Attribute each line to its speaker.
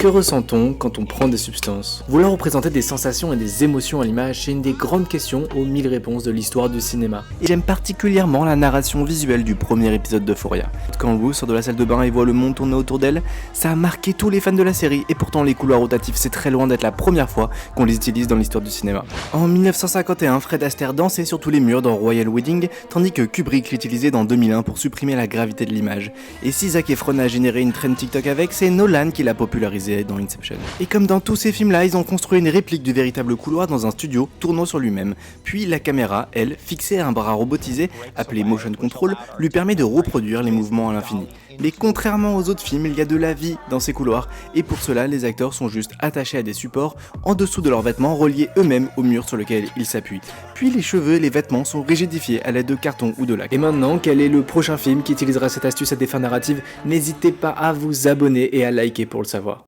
Speaker 1: Que ressent-on quand on prend des substances? Vouloir représenter des sensations et des émotions à l'image, c'est une des grandes questions aux 1000 réponses de l'histoire du cinéma.
Speaker 2: Et j'aime particulièrement la narration visuelle du premier épisode d'Euphoria. Quand Rue sort de la salle de bain et voit le monde tourner autour d'elle, ça a marqué tous les fans de la série, et pourtant les couloirs rotatifs c'est très loin d'être la première fois qu'on les utilise dans l'histoire du cinéma. En 1951, Fred Astaire dansait sur tous les murs dans Royal Wedding, tandis que Kubrick l'utilisait dans 2001 pour supprimer la gravité de l'image. Et si Zac Efron a généré une trend TikTok avec, c'est Nolan qui l'a popularisé dans Inception. Et comme dans tous ces films-là, ils ont construit une réplique du véritable couloir dans un studio tournant sur lui-même. Puis la caméra, elle, fixée à un bras robotisé, appelé motion control, lui permet de reproduire les mouvements à l'infini. Mais contrairement aux autres films, il y a de la vie dans ces couloirs, et pour cela, les acteurs sont juste attachés à des supports en dessous de leurs vêtements, reliés eux-mêmes au mur sur lequel ils s'appuient. Puis les cheveux et les vêtements sont rigidifiés à l'aide de carton ou de lac.
Speaker 1: Et maintenant, quel est le prochain film qui utilisera cette astuce à des fins narratives? N'hésitez pas à vous abonner et à liker pour le savoir.